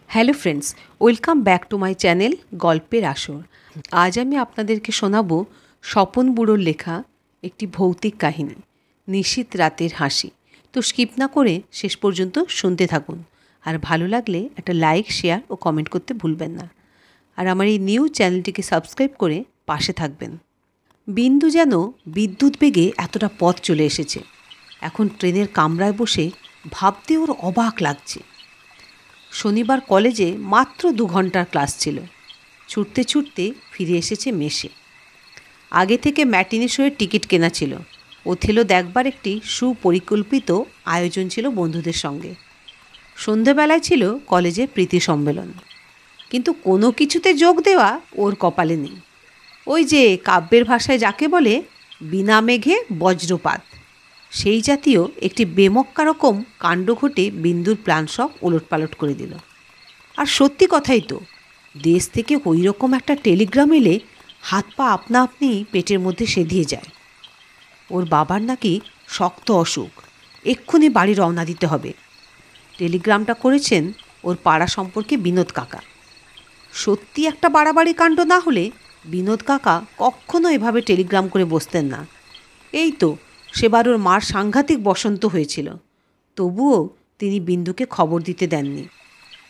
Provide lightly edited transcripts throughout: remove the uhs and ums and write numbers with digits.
Hello friends, welcome back to my channel গল্পের আসর। আজ আমি আপনাদেরকে শোনাবো স্বপন বুড়োর লেখা একটি ভৌতিক কাহিনী, নিশীথ রাতের হাসি। তো স্কিপ না করে শেষ পর্যন্ত শুনতে থাকুন, আর ভালো লাগলে একটা লাইক, শেয়ার ও কমেন্ট করতে ভুলবেন না। আর আমার এই নিউ চ্যানেলটিকে সাবস্ক্রাইব করে পাশে থাকবেন। বিন্দু যেন বিদ্যুৎ বেগে এতটা পথ চলে এসেছে। এখন ট্রেনের কামরায় বসে ভাবতে ওর অবাক লাগছে। শনিবার কলেজে মাত্র 2 ঘন্টার ক্লাস ছিল। ছুটতে ছুটতে ফিরে এসেছে মেসে। আগে থেকে ম্যাটিনি শোয়ের টিকিট কেনা ছিল। ওথেলো দেখবার একটি সুপরিকল্পিত আয়োজন ছিল বন্ধুদের সঙ্গে। সন্ধেবেলায় ছিল কলেজের প্রীতি সম্মেলন, কিন্তু কোনো কিছুতে যোগ দেওয়া ওর কপালে নেই। ওই যে কাব্যের ভাষায় যাকে বলে বিনা মেঘে বজ্রপাত, সেই জাতীয় একটি বেমক্কা রকম কাণ্ড ঘটে বিন্দুর প্ল্যান সব ওলটপালট করে দিল। আর সত্যি কথাই তো, দেশ থেকে ওই রকম একটা টেলিগ্রাম এলে হাত পা আপনা আপনি পেটের মধ্যে সেধিয়ে যায়। ওর বাবার নাকি শক্ত অসুখ, এক্ষুনি বাড়ি রওনা দিতে হবে। টেলিগ্রামটা করেছেন ওর পাড়া সম্পর্কে বিনোদ কাকা। সত্যি একটা বাড়াবাড়ি কাণ্ড না হলে বিনোদ কাকা কখনো এভাবে টেলিগ্রাম করে বসতেন না। এই তো সেবার ওর মার সাংঘাতিক বসন্ত হয়েছিল, তবুও তিনি বিন্দুকে খবর দিতে দেননি।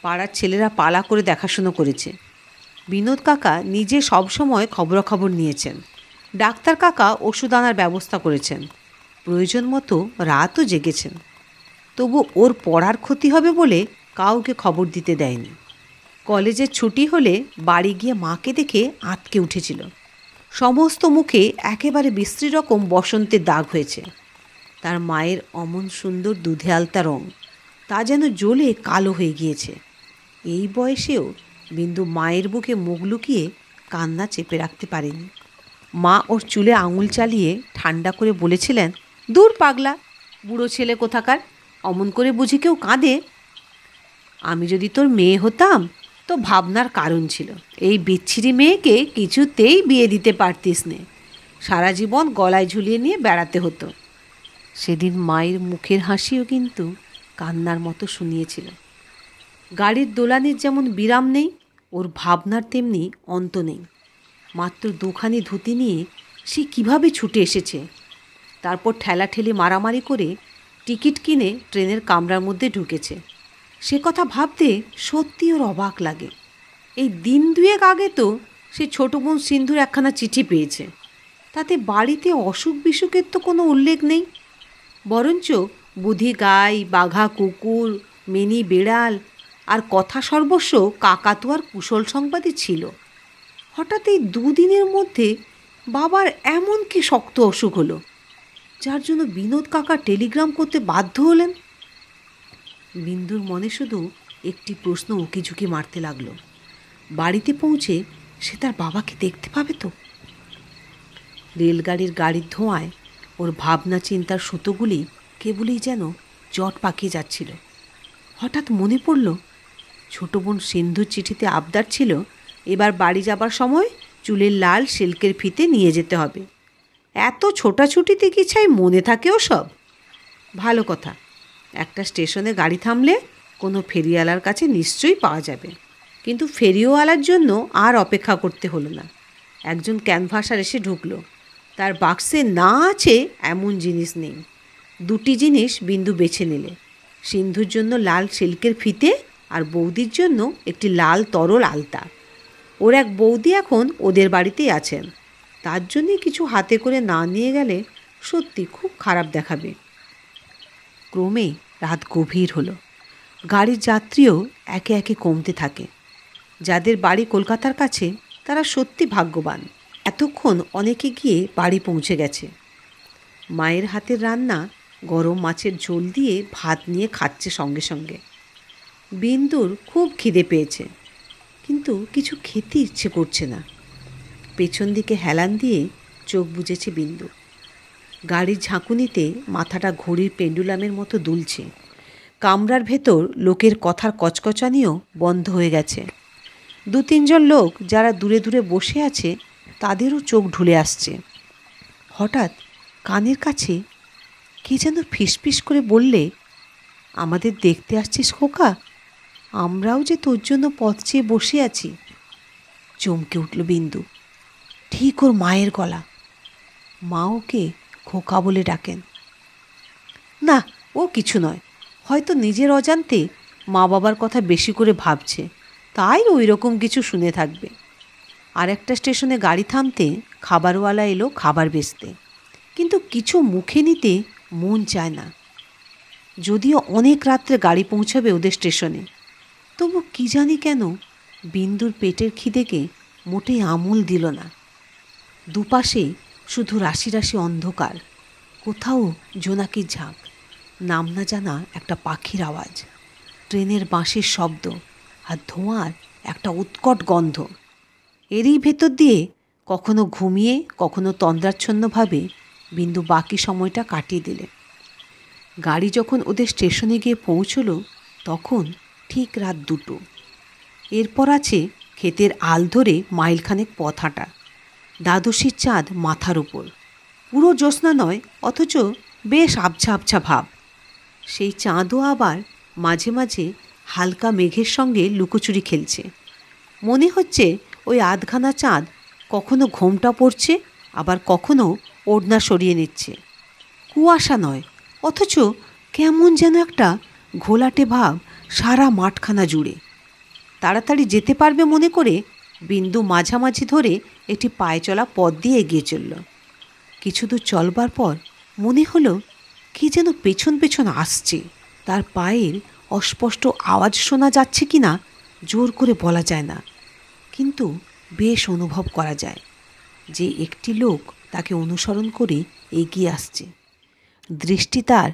পাড়ার ছেলেরা পালা করে দেখাশুনো করেছে। বিনোদ কাকা নিজে সবসময় খবরাখবর নিয়েছেন। ডাক্তার কাকা ওষুধ আনার ব্যবস্থা করেছেন, প্রয়োজন মতো রাতও জেগেছেন। তবু ওর পড়ার ক্ষতি হবে বলে কাউকে খবর দিতে দেয়নি। কলেজের ছুটি হলে বাড়ি গিয়ে মাকে দেখে আঁতকে উঠেছিল। সমস্ত মুখে একেবারে বিশ্রী রকম বসন্তের দাগ হয়েছে। তার মায়ের অমন সুন্দর দুধে আলতা রং, তা যেন জ্বলে কালো হয়ে গিয়েছে। এই বয়সেও বিন্দু মায়ের বুকে মুখ লুকিয়ে কান্না চেপে রাখতে পারেনি। মা ওর চুলে আঙুল চালিয়ে ঠান্ডা করে বলেছিলেন, দূর পাগলা, বুড়ো ছেলে কোথাকার, অমন করে বুঝি কেউ কাঁদে? আমি যদি তোর মেয়ে হতাম তো ভাবনার কারণ ছিল। এই বিচ্ছিরি মেয়েকে কিছুতেই বিয়ে দিতে পারতিস নে, সারা জীবন গলায় ঝুলিয়ে নিয়ে বেড়াতে হতো। সেদিন মায়ের মুখের হাসিও কিন্তু কান্নার মতো শুনিয়েছিল। গাড়ির দোলানির যেমন বিরাম নেই, ওর ভাবনার তেমনি অন্ত নেই। মাত্র 2খানি ধুতি নিয়ে সে কীভাবে ছুটে এসেছে। তারপর ঠেলাঠেলি মারামারি করে টিকিট কিনে ট্রেনের কামরার মধ্যে ঢুকেছে। সে কথা ভাবতে সত্যি ওর অবাক লাগে। এই দিন 2 আগে তো সে ছোট বোন সিন্ধুর একখানা চিঠি পেয়েছে। তাতে বাড়িতে অসুখ বিসুখের তো কোনো উল্লেখ নেই, বরঞ্চ বুধি গাই, বাঘা কুকুর, মেনি বেড়াল আর কথা সর্বস্ব কাকাতুয়ার কুশল সংবাদই ছিল। হঠাৎ এই 2 দিনের মধ্যে বাবার এমন কি শক্ত অসুখ হলো, যার জন্য বিনোদ কাকা টেলিগ্রাম করতে বাধ্য হলেন? বিন্দুর মনে শুধু একটি প্রশ্ন উকিঝুঁকি মারতে লাগলো, বাড়িতে পৌঁছে সে তার বাবাকে দেখতে পাবে তো? রেলগাড়ির গাড়ির ধোঁয়ায় ওর ভাবনা চিন্তার সুতোগুলি কেবলই যেন জট পাকিয়ে যাচ্ছিল। হঠাৎ মনে পড়ল, ছোট বোন সিন্ধুর চিঠিতে আবদার ছিল এবার বাড়ি যাবার সময় চুলের লাল সিল্কের ফিতে নিয়ে যেতে হবে। এত ছোটাছুটিতে কি চাই মনে থাকেও সব? ভালো কথা, একটা স্টেশনে গাড়ি থামলে কোনো ফেরিওয়ালার কাছে নিশ্চয়ই পাওয়া যাবে। কিন্তু ফেরিওয়ালার জন্য আর অপেক্ষা করতে হলো না। একজন ক্যানভাসার এসে ঢুকলো। তার বাক্সে না আছে এমন জিনিস নেই। 2টি জিনিস বিন্দু বেছে নিলে, সিন্ধুর জন্য লাল সিল্কের ফিতে আর বৌদির জন্য একটি লাল তরল আলতা। ওর এক বৌদি এখন ওদের বাড়িতেই আছেন, তার জন্যে কিছু হাতে করে না নিয়ে গেলে সত্যি খুব খারাপ দেখাবে। ক্রমে রাত গভীর হলো। গাড়ির যাত্রীও একে একে কমতে থাকে। যাদের বাড়ি কলকাতার কাছে তারা সত্যি ভাগ্যবান, এতক্ষণ অনেকে গিয়ে বাড়ি পৌঁছে গেছে। মায়ের হাতের রান্না গরম মাছের ঝোল দিয়ে ভাত নিয়ে খাচ্ছে সঙ্গে সঙ্গে। বিন্দুর খুব খিদে পেয়েছে, কিন্তু কিছু খেতে ইচ্ছে করছে না। পেছন দিকে হেলান দিয়ে চোখ বুজেছে বিন্দু। গাড়ির ঝাঁকুনিতে মাথাটা ঘড়ির পেন্ডুলামের মতো দুলছে। কামরার ভেতর লোকের কথার কচকচানিও বন্ধ হয়ে গেছে। 2-3 জন লোক যারা দূরে দূরে বসে আছে তাদেরও চোখ ঢুলে আসছে। হঠাৎ কানের কাছে কে যেন ফিসফিস করে বললে, আমাদের দেখতে আসছিস খোকা? আমরাও যে তোর জন্য পথ চেয়ে বসে আছি। চমকে উঠল বিন্দু। ঠিক ওর মায়ের গলা। মা ওকে খোকা বলে ডাকেন। না, ও কিছু নয়, হয়তো নিজের অজান্তে মা বাবার কথা বেশি করে ভাবছে, তাই ওই রকম কিছু শুনে থাকবে। আর একটা স্টেশনে গাড়ি থামতে খাবারওয়ালা এলো খাবার বেচতে, কিন্তু কিছু মুখে নিতে মন চায় না। যদিও অনেক রাত্রে গাড়ি পৌঁছাবে ওদের স্টেশনে, তবু কি জানি কেন বিন্দুর পেটের খিদেকে মোটেই আমল দিল না। দুপাশে শুধু রাশি রাশি অন্ধকার, কোথাও জোনাকির ঝাঁক, নাম না জানা একটা পাখির আওয়াজ, ট্রেনের বাঁশির শব্দ আর ধোঁয়ার একটা উৎকট গন্ধ। এরই ভেতর দিয়ে কখনো ঘুমিয়ে কখনো তন্দ্রাচ্ছন্নভাবে বিন্দু বাকি সময়টা কাটিয়ে দিলে। গাড়ি যখন ওদের স্টেশনে গিয়ে পৌঁছলো তখন ঠিক রাত 2টো। এরপর আছে ক্ষেতের আল ধরে মাইলখানেক পথ হাঁটা, দ্বাদশীর চাঁদ মাথার উপর, পুরো জ্যোৎস্না নয় অথচ বেশ আবছা আবছা ভাব। সেই চাঁদও আবার মাঝে মাঝে হালকা মেঘের সঙ্গে লুকোচুরি খেলছে। মনে হচ্ছে ওই আধখানা চাঁদ কখনো ঘোমটা পড়ছে, আবার কখনো ওড়না সরিয়ে নিচ্ছে। কুয়াশা নয়, অথচ কেমন যেন একটা ঘোলাটে ভাব সারা মাঠখানা জুড়ে। তাড়াতাড়ি যেতে পারবে মনে করে বিন্দু মাঝামাঝি ধরে একটি পায়ে চলা পথ দিয়ে এগিয়ে চলল। কিছু দূর চলবার পর মনে হলো কি যেন পেছন পেছন আসছে। তার পায়ের অস্পষ্ট আওয়াজ শোনা যাচ্ছে কি না জোর করে বলা যায় না, কিন্তু বেশ অনুভব করা যায় যে একটি লোক তাকে অনুসরণ করে এগিয়ে আসছে। দৃষ্টি তার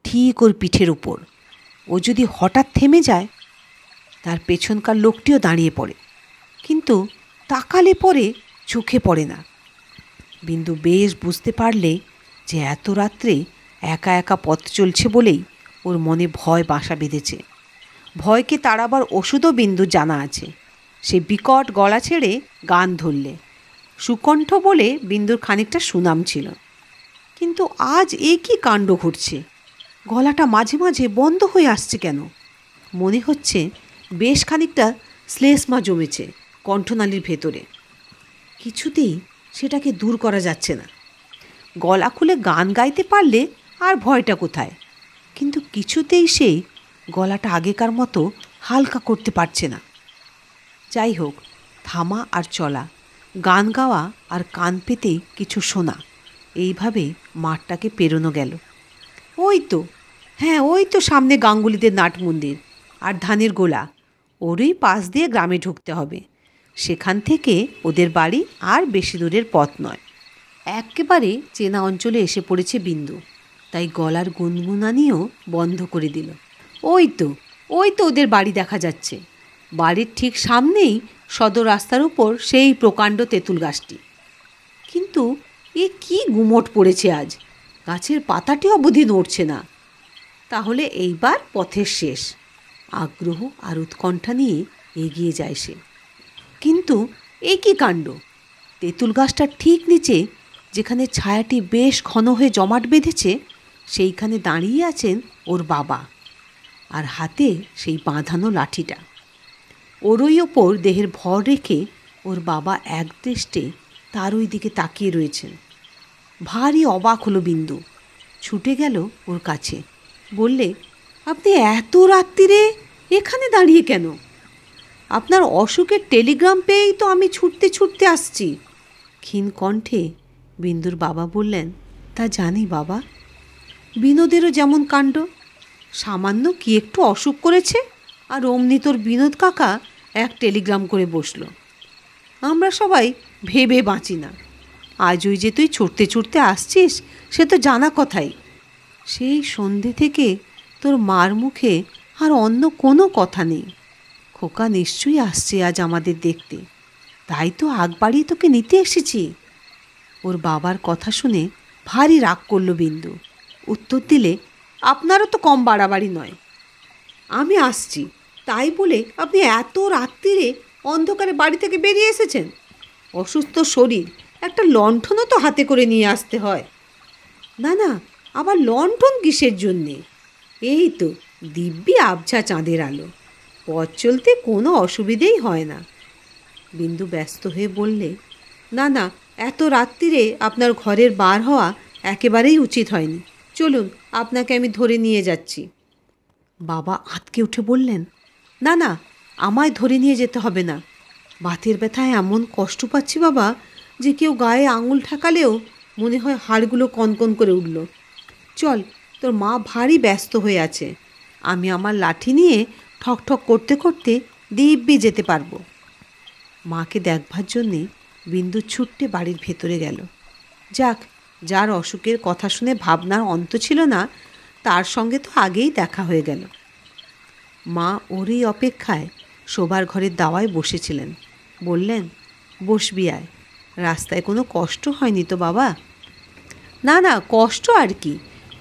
ঠিক ওর পিঠের উপর। ও যদি হঠাৎ থেমে যায়, তার পেছনকার লোকটিও দাঁড়িয়ে পড়ে, কিন্তু তাকালে পরে চোখে পড়ে না। বিন্দু বেশ বুঝতে পারলে যে এত রাত্রে একা একা পথ চলছে বলেই ওর মনে ভয় বাসা বেঁধেছে। ভয়কে তাড়াবার ওষুধও বিন্দুর জানা আছে। সে বিকট গলা ছেড়ে গান ধরলে। সুকণ্ঠ বলে বিন্দুর খানিকটা সুনাম ছিল, কিন্তু আজ এ কী কাণ্ড ঘটছে? গলাটা মাঝে মাঝে বন্ধ হয়ে আসছে কেন? মনে হচ্ছে বেশ খানিকটা শ্লেষ্মা জমেছে কণ্ঠনালীর ভেতরে। কিছুতেই সেটাকে দূর করা যাচ্ছে না। গলা খুলে গান গাইতে পারলে আর ভয়টা কোথায়, কিন্তু কিছুতেই সেই গলাটা আগেকার মতো হালকা করতে পারছে না। যাই হোক, থামা আর চলা, গান গাওয়া আর কান পেতেই কিছু শোনা, এইভাবে মাঠটাকে পেরোনো গেল। ওই তো, হ্যাঁ ওই তো সামনে গাঙ্গুলিদের নাট মন্দির আর ধানের গোলা, ওরই পাশ দিয়ে গ্রামে ঢুকতে হবে। সেখান থেকে ওদের বাড়ি আর বেশি দূরের পথ নয়। একেবারে চেনা অঞ্চলে এসে পড়েছে বিন্দু, তাই গলার গুনগুনানিও বন্ধ করে দিল। ওই তো ওদের বাড়ি দেখা যাচ্ছে। বাড়ির ঠিক সামনেই সদর রাস্তার উপর সেই প্রকাণ্ড তেঁতুল গাছটি। কিন্তু এ কি গুমোট পড়েছে আজ, গাছের পাতাটি অবধি নড়ছে না। তাহলে এইবার পথের শেষ। আগ্রহ আর উৎকণ্ঠা নিয়ে এগিয়ে যায় সে। কিন্তু এ কী কাণ্ড! তেঁতুল গাছটার ঠিক নিচে, যেখানে ছায়াটি বেশ ঘন হয়ে জমাট বেঁধেছে, সেইখানে দাঁড়িয়ে আছেন ওর বাবা, আর হাতে সেই বাঁধানো লাঠিটা। ওরই ওপর দেহের ভর রেখে ওর বাবা একদৃষ্টে তার ওই দিকে তাকিয়ে রয়েছেন। ভারী অবাক হলো বিন্দু। ছুটে গেল ওর কাছে, বললে, আপনি এত রাত্রিরে এখানে দাঁড়িয়ে কেন? আপনার অসুখের টেলিগ্রাম পেয়েই তো আমি ছুটতে ছুটতে আসছি। ক্ষীণ কণ্ঠে বিন্দুর বাবা বললেন, তা জানি বাবা, বিনোদেরও যেমন কাণ্ড। সামান্য কি একটু অসুখ করেছে আর অমনি তোর বিনোদ কাকা এক টেলিগ্রাম করে বসল। আমরা সবাই ভেবে বাঁচি না। আজ ওই যে তুই ছুটতে ছুটতে আসছিস সে তো জানা কথাই। সেই সন্ধে থেকে তোর মার মুখে আর অন্য কোনো কথা নেই। খোকা নিশ্চয়ই আসছে আজ আমাদের দেখতে, তাই তো আগ বাড়িয়ে তোকে নিতে এসেছি। ওর বাবার কথা শুনে ভারী রাগ করল বিন্দু। উত্তর দিলে, আপনারও তো কম বাড়াবাড়ি নয়। আমি আসছি তাই বলে আপনি এত রাত্রিরে অন্ধকারে বাড়ি থেকে বেরিয়ে এসেছেন? অসুস্থ শরীর, একটা লণ্ঠনও তো হাতে করে নিয়ে আসতে হয়। না না, আবার লণ্ঠন কিসের জন্যে? এই তো দিব্যি আবছা চাঁদের আলো। পথ চলতে কোনো অসুবিধেই হয় না। বিন্দু ব্যস্ত হয়ে বললে, না না, এত রাত্রিরে আপনার ঘরের বার হওয়া একেবারেই উচিত হয়নি। চলুন, আপনাকে আমি ধরে নিয়ে যাচ্ছি। বাবা আঁতকে উঠে বললেন, না না, আমায় ধরে নিয়ে যেতে হবে না। বাতের ব্যথায় এমন কষ্ট পাচ্ছি বাবা যে কেউ গায়ে আঙুল ঠেকালেও মনে হয় হাড়গুলো কনকন করে উঠল। চল, তোর মা ভারী ব্যস্ত হয়ে আছে। আমি আমার লাঠি নিয়ে ঠকঠক করতে করতে দিব্যি যেতে পারবো। মাকে দেখবার জন্যে বিন্দু ছুট্টে বাড়ির ভেতরে গেল। যাক, যার অসুখের কথা শুনে ভাবনার অন্ত ছিল না, তার সঙ্গে তো আগেই দেখা হয়ে গেল। মা ওরই অপেক্ষায় শোবার ঘরের দাওয়ায় বসেছিলেন। বললেন, বসবি আয়। রাস্তায় কোনো কষ্ট হয়নি তো বাবা? না না, কষ্ট আর কি,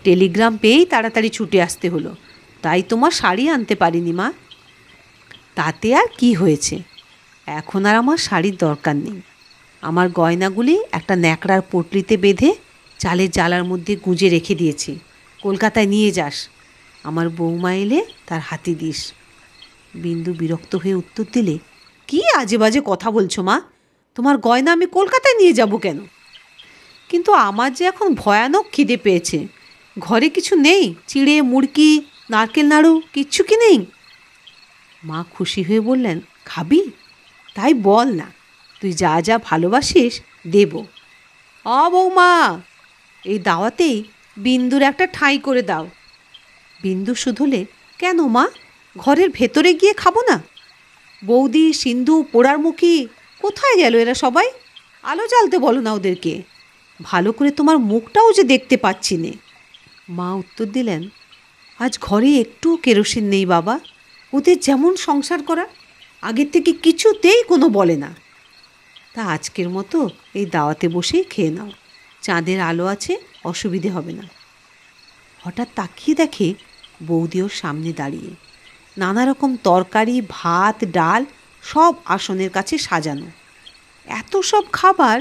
টেলিগ্রাম পেয়েই তাড়াতাড়ি ছুটে আসতে হলো, তাই তোমার শাড়ি আনতে পারিনি মা। তাতে আর কি হয়েছে, এখন আর আমার শাড়ির দরকার নেই। আমার গয়নাগুলি একটা ন্যাকড়ার পটলিতে বেঁধে চালের জালার মধ্যে গুঁজে রেখে দিয়েছি, কলকাতায় নিয়ে যাস। আমার বৌমা এলে তার হাতে দিস। বিন্দু বিরক্ত হয়ে উত্তর দিলে, কি আজে বাজে কথা বলছো মা? তোমার গয়না আমি কলকাতায় নিয়ে যাব কেন? কিন্তু আমার যে এখন ভয়ানক খিদে পেয়েছে। ঘরে কিছু নেই? চিড়ে, মুড়কি, নারকেল নাড়ু কিচ্ছু কি নেই? মা খুশি হয়ে বললেন, খাবি? তাই বল না, তুই যা যা ভালোবাসিস দেব। বৌমা, এই দাওয়াতেই বিন্দুর একটা ঠাঁই করে দাও। বিন্দু শুধলে, কেন মা, ঘরের ভেতরে গিয়ে খাবো না? বৌদি, সিন্ধু, পোড়ারমুখী কোথায় গেল এরা সবাই? আলো জ্বালতে বলো না ওদেরকে। ভালো করে তোমার মুখটাও যে দেখতে পাচ্ছি নে। মা উত্তর দিলেন, আজ ঘরে একটুও কেরোসিন নেই বাবা। ওদের যেমন সংসার করা, আগের থেকে কিছুতেই কোনো বলে না। তা আজকের মতো এই দাওয়াতে বসেই খেয়ে নাও। চাঁদের আলো আছে, অসুবিধে হবে না। হঠাৎ তাকিয়ে দেখে বৌদি ওর সামনে দাঁড়িয়ে। নানা রকম তরকারি, ভাত, ডাল সব আসনের কাছে সাজানো। এত সব খাবার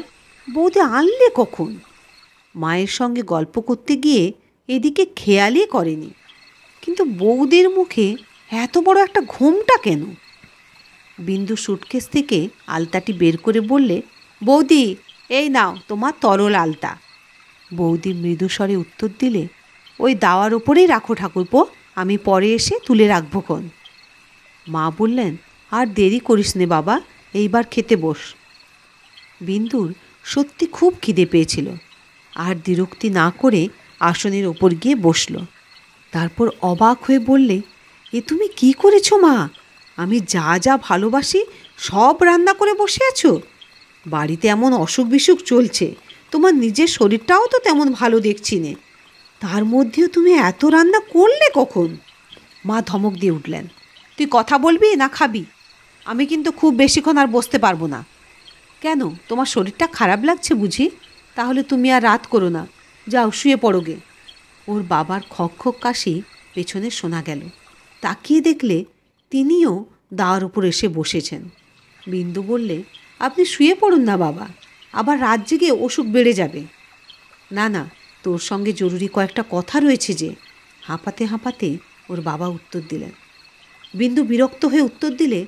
বৌদি আনলে কখন? মায়ের সঙ্গে গল্প করতে গিয়ে এদিকে খেয়ালই করেনি। কিন্তু বৌদির মুখে এত বড় একটা ঘোমটা কেন? বিন্দু সুটকেস থেকে আলতাটি বের করে বললে, বৌদি, এই নাও তোমার তরল আলতা। বৌদি মৃদু স্বরে উত্তর দিলে, ওই দাওয়ার ওপরেই রাখো ঠাকুরপো, আমি পরে এসে তুলে রাখবো খন। মা বললেন, আর দেরি করিস নে বাবা, এইবার খেতে বস। বিন্দুর সত্যি খুব খিদে পেয়েছিল। আর দ্বিরুক্তি না করে আসনের ওপর গিয়ে বসল। তারপর অবাক হয়ে বললে, এ তুমি কি করেছো মা? আমি যা যা ভালোবাসি সব রান্না করে বসে আছো। বাড়িতে এমন অসুখ বিসুখ চলছে, তোমার নিজের শরীরটাও তো তেমন ভালো দেখছি নে, তার মধ্যেও তুমি এত রান্না করলে কখন? মা ধমক দিয়ে উঠলেন, তুই কথা বলবি না খাবি? আমি কিন্তু খুব বেশিক্ষণ আর বসতে পারবো না। কেন, তোমার শরীরটা খারাপ লাগছে বুঝি? তাহলে তুমি আর রাত করো না, যাও শুয়ে পড়োগে। ওর বাবার খক খক কাশি পেছনে শোনা গেল। তাকিয়ে দেখলে তিনিও দাওয়ার উপর এসে বসেছেন। বিন্দু বললে, আপনি শুয়ে পড়ুন না বাবা, আবার রাত জেগে অসুখ বেড়ে যাবে। না না, তোর সঙ্গে জরুরি কয়েকটা কথা রয়েছে যে। হাঁপাতে হাঁপাতে ওর বাবা উত্তর দিলেন। বিন্দু বিরক্ত হয়ে উত্তর দিলে,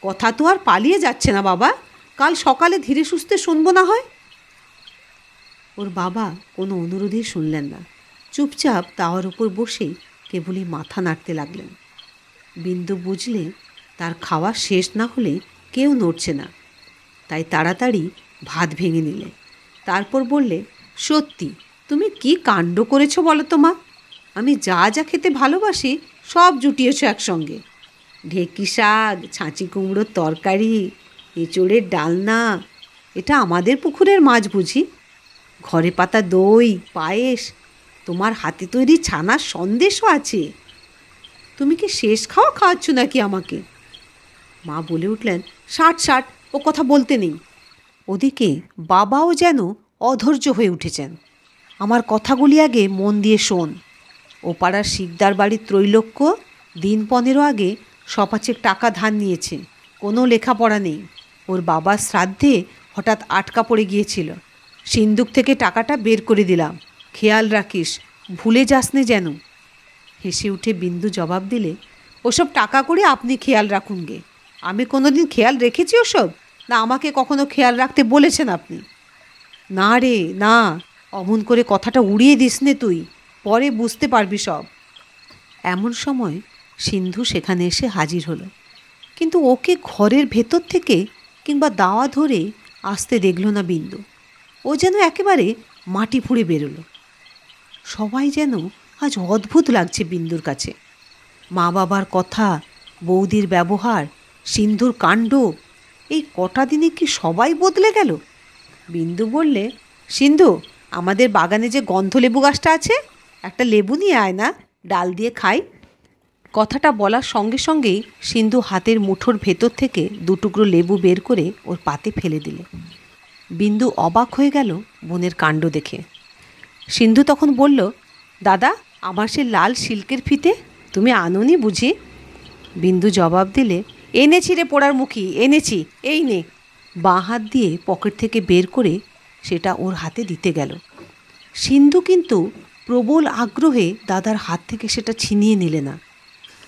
কথা তো আর পালিয়ে যাচ্ছে না বাবা, কাল সকালে ধীরে সুস্থে শুনবো না হয়। ওর বাবা কোনো অনুরোধই শুনলেন না, চুপচাপ তাওয়ার উপর বসে কেবলই মাথা নাড়তে লাগলেন। বিন্দু বুঝলে তার খাওয়া শেষ না হলে কেউ নড়ছে না, তাই তাড়াতাড়ি ভাত ভেঙে নিলে। তারপর বললে, সত্যি তুমি কি কাণ্ড করেছো বলো তো মা? আমি যা যা খেতে ভালোবাসি সব জুটিয়েছো একসঙ্গে। ঢেঁকি শাক, ছাঁচি কুমড়োর তরকারি, এঁচোড়ের ডালনা, এটা আমাদের পুকুরের মাছ বুঝি? ঘরে পাতা দই, পায়েস, তোমার হাতে তৈরি ছানার সন্দেশও আছে। তুমি কি শেষ খাওয়া খাওয়াচ্ছ নাকি আমাকে? মা বলে উঠলেন, ষাট ষাট, ও কথা বলতে নেই। ওদিকে বাবাও যেন অধৈর্য হয়ে উঠেছেন। আমার কথাগুলি আগে মন দিয়ে শোন। ও পাড়ার শিকদার বাড়ির ত্রৈলোক্য দিন 15 আগে সপাচেক টাকা ধার নিয়েছে, কোনো লেখাপড়া নেই। ওর বাবার শ্রাদ্ধে হঠাৎ আটকা পড়ে গিয়েছিল, সিন্দুক থেকে টাকাটা বের করে দিলাম, খেয়াল রাখিস, ভুলে যাস নে যেন। হেসে উঠে বিন্দু জবাব দিলে, ওসব টাকা করে আপনি খেয়াল রাখুন গে। আমি কোনো দিন খেয়াল রেখেছি ওসব? না আমাকে কখনো খেয়াল রাখতে বলেছেন আপনি? না রে না, অমন করে কথাটা উড়িয়ে দিস নে তুই, পরে বুঝতে পারবি সব। এমন সময় সিন্ধু সেখানে এসে হাজির হলো, কিন্তু ওকে ঘরের ভেতর থেকে কিংবা দাওয়া ধরে আসতে দেখল না বিন্দু। ও যেন একেবারে মাটি ফুঁড়ে বেরোলো। সবাই যেন আজ অদ্ভুত লাগছে বিন্দুর কাছে। মা বাবার কথা, বৌদির ব্যবহার, সিন্ধুর কাণ্ড, এই কটা দিনে কি সবাই বদলে গেল? বিন্দু বললে, সিন্ধু, আমাদের বাগানে যে গন্ধলেবু গাছটা আছে, একটা লেবু নিয়ে আয় না, ডাল দিয়ে খাই। কথাটা বলার সঙ্গে সঙ্গেই সিন্ধু হাতের মুঠোর ভেতর থেকে দুটুকরো লেবু বের করে ওর পাতে ফেলে দিলে। বিন্দু অবাক হয়ে গেল বোনের কাণ্ড দেখে। সিন্ধু তখন বলল, দাদা, আমার সে লাল সিল্কের ফিতে তুমি আনোনি বুঝি? বিন্দু জবাব দিলে, এনেছি রে পোড়ার মুখী, এনেছি, এই নে। বাঁ হাত দিয়ে পকেট থেকে বের করে সেটা ওর হাতে দিতে গেল। সিন্ধু কিন্তু প্রবল আগ্রহে দাদার হাত থেকে সেটা ছিনিয়ে নিলে না।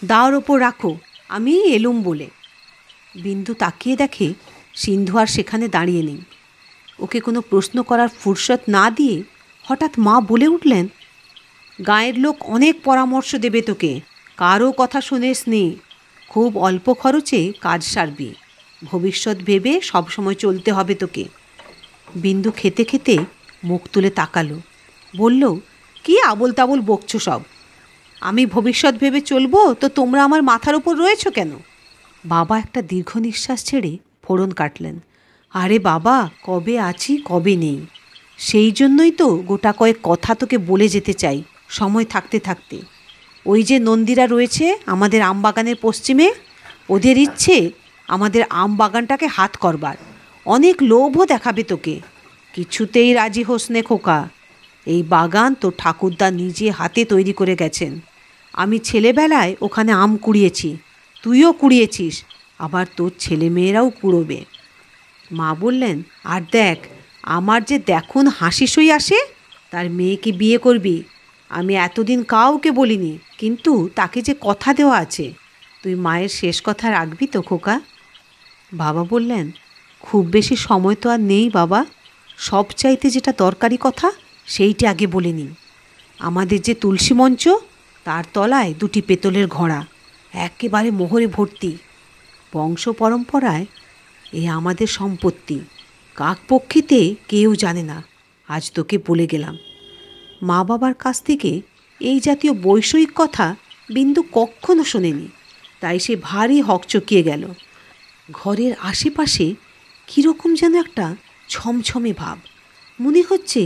দাওর ওপর রাখো, আমি এলুম বলে। বিন্দু তাকিয়ে দেখে সিন্ধু আর সেখানে দাঁড়িয়ে নেই। ওকে কোনো প্রশ্ন করার ফুরসত না দিয়ে হঠাৎ মা বলে উঠলেন, গাঁয়ের লোক অনেক পরামর্শ দেবে তোকে, কারও কথা শুনিস নি। খুব অল্প খরচে কাজ সারবি, ভবিষ্যৎ ভেবে সবসময় চলতে হবে তোকে। বিন্দু খেতে খেতে মুখ তুলে তাকালো, বলল, কি আবোল তাবোল বকছো সব? আমি ভবিষ্যৎ ভেবে চলবো তো তোমরা আমার মাথার উপর রয়েছো কেন? বাবা একটা দীর্ঘ নিঃশ্বাস ছেড়ে ফোড়ন কাটলেন। আরে বাবা, কবে আছি কবে নেই, সেই জন্যই তো গোটা কয়েক কথা তোকে বলে যেতে চাই সময় থাকতে থাকতে। ওই যে নন্দীরা রয়েছে আমাদের আম বাগানের পশ্চিমে, ওদের ইচ্ছে আমাদের আম বাগানটাকে হাত করবার। অনেক লোভও দেখাবে তোকে, কিছুতেই রাজি হোস নে খোকা। এই বাগান তো ঠাকুরদা নিজে হাতে তৈরি করে গেছেন। আমি ছেলেবেলায় ওখানে আম কুড়িয়েছি, তুইও কুড়িয়েছিস, আবার তোর ছেলেমেয়েরাও কুড়োবে। মা বললেন, আর দেখ, আমার যে দেখুন হাসি সই আসে, তার মেয়েকে বিয়ে করবি। আমি এতদিন কাউকে বলিনি, কিন্তু তাকে যে কথা দেওয়া আছে, তুই মায়ের শেষ কথা রাখবি তো খোকা? বাবা বললেন, খুব বেশি সময় তো আর নেই বাবা, সব চাইতে যেটা দরকারি কথা সেইটা আগে বলে নিই। আমাদের যে তুলসী মঞ্চ, তার তলায় দুটি পেতলের ঘোড়া, একেবারে মোহরে ভর্তি। বংশ পরম্পরায় এ আমাদের সম্পত্তি, কাকপক্ষীতে কেউ জানে না, আজ তোকে বলে গেলাম। মা বাবার কাছ থেকে এই জাতীয় বৈষয়িক কথা বিন্দু কখনো শোনেনি, তাই সে ভারী হকচকিয়ে গেল। ঘরের আশেপাশে কীরকম যেন একটা ছমছমে ভাব, মনে হচ্ছে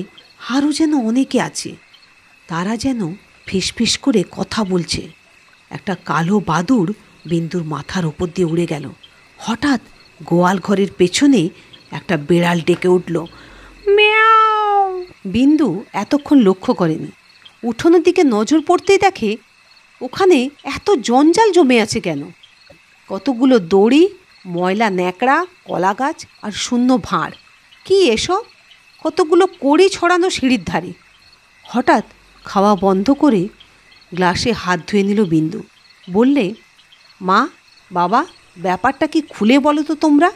আরও যেন অনেকে আছে, তারা যেন ফিসফিস করে কথা বলছে। একটা কালো বাদুড় বিন্দুর মাথার ওপর দিয়ে উড়ে গেল। হঠাৎ গোয়াল ঘরের পেছনে একটা বেড়াল ডেকে উঠল, মিয়াও। বিন্দু এতক্ষণ লক্ষ্য করেনি। উঠোনের দিকে নজর পড়তেই দেখে ওখানে এত জঞ্জাল জমে আছে কেন? কতগুলো দড়ি, ময়লা ন্যাকড়া, কলা গাছ আর শূন্য ভাঁড়, কি এসব? কতগুলো কড়ি ছড়ানো সিঁড়ির ধারে। হঠাৎ খাওয়া বন্ধ করে গ্লাসে হাত ধুয়ে নিল বিন্দু। বললে, মা, বাবা, ব্যাপারটা কি খুলে বলো তো তোমরা?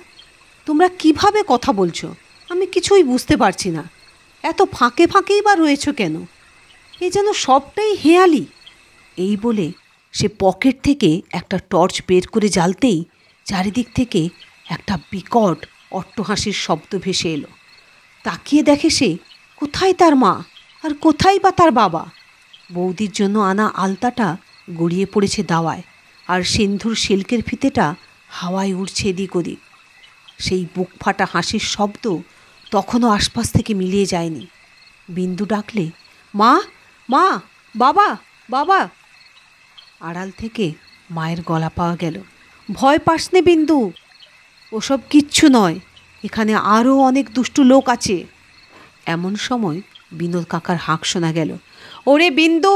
তোমরা কিভাবে কথা বলছো আমি কিছুই বুঝতে পারছি না। এত ফাঁকে ফাঁকেই বা রয়েছ কেন? এ যেন সবটাই হেয়ালি। এই বলে সে পকেট থেকে একটা টর্চ বের করে জ্বালতেই চারিদিক থেকে একটা বিকট অট্টহাসির শব্দ ভেসে এলো। তাকিয়ে দেখে সে, কোথায় তার মা আর কোথায় বা তার বাবা? বৌদির জন্য আনা আলতাটা গড়িয়ে পড়েছে দাওয়ায়, আর সিন্ধুর সিল্কের ফিতেটা হাওয়ায় উড়ছে এদিক ওদিক। সেই বুক ফাটা হাসির শব্দ তখনও আশপাশ থেকে মিলিয়ে যায়নি। বিন্দু ডাকলে, মা, মা, বাবা, বাবা। আড়াল থেকে মায়ের গলা পাওয়া গেল, ভয় পাস নে বিন্দু, ওসব কিচ্ছু নয়, এখানে আরও অনেক দুষ্টু লোক আছে। এমন সময় বিনোদ কাকার হাঁক শোনা গেল, ওরে বিন্দু,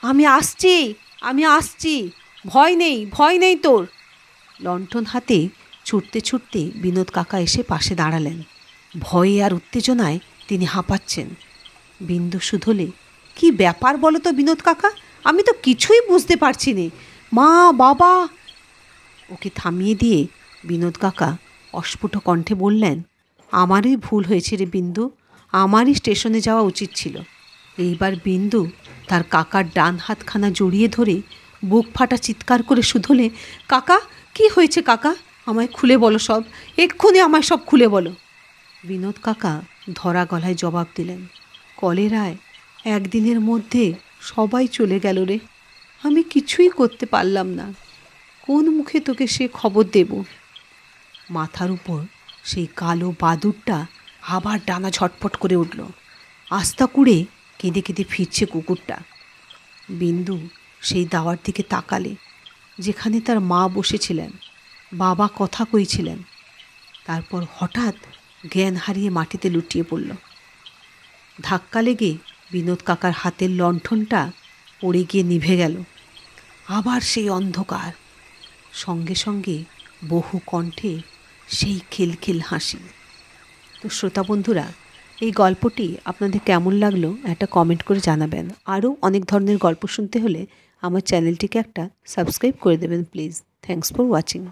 আমি আসছি, আমি আসছি, ভয় নেই, ভয় নেই তোর। লণ্ঠন হাতে ছুটতে ছুটতে বিনোদ কাকা এসে পাশে দাঁড়ালেন। ভয়ে আর উত্তেজনায় তিনি হাঁপাচ্ছেন। বিন্দু শুধলে, কি ব্যাপার বলো তো বিনোদ কাকা, আমি তো কিছুই বুঝতে পারছি নে, মা, বাবা। ওকে থামিয়ে দিয়ে বিনোদ কাকা অস্ফুট কণ্ঠে বললেন, আমারই ভুল হয়েছে রে বিন্দু, আমারই স্টেশনে যাওয়া উচিত ছিল। এইবার বিন্দু তার কাকার ডান হাতখানা জড়িয়ে ধরে বুক ফাটা চিৎকার করে শুধোলে, কাকা, কি হয়েছে কাকা? আমায় খুলে বলো সব, এক্ষুনি আমায় সব খুলে বলো। বিনোদ কাকা ধরা গলায় জবাব দিলেন, কলেরায় একদিনের মধ্যে সবাই চলে গেল রে, আমি কিছুই করতে পারলাম না, কোন মুখে তোকে সে খবর দেব? মাথার উপর সেই কালো বাদুরটা আবার ডানা ঝটপট করে উঠল। আস্তা কুড়ে কেঁদে কেঁদে ফিরছে কুকুরটা। বিন্দু সেই দাওয়ার দিকে তাকালে, যেখানে তার মা বসেছিলেন, বাবা কথা কইছিলেন। তারপর হঠাৎ জ্ঞান হারিয়ে মাটিতে লুটিয়ে পড়ল। ধাক্কা লেগে বিনোদ কাকার হাতের লণ্ঠনটা পড়ে গিয়ে নিভে গেল। আবার সেই অন্ধকার, সঙ্গে সঙ্গে বহু কণ্ঠে সেই খিলখিল হাসি। তো শ্রোতা বন্ধুরা, এই গল্পটি আপনাদের কেমন লাগলো একটা কমেন্ট করে জানাবেন। আরও অনেক ধরনের গল্প শুনতে হলে আমার চ্যানেলটিকে একটা সাবস্ক্রাইব করে দেবেন প্লিজ। Thanks for watching.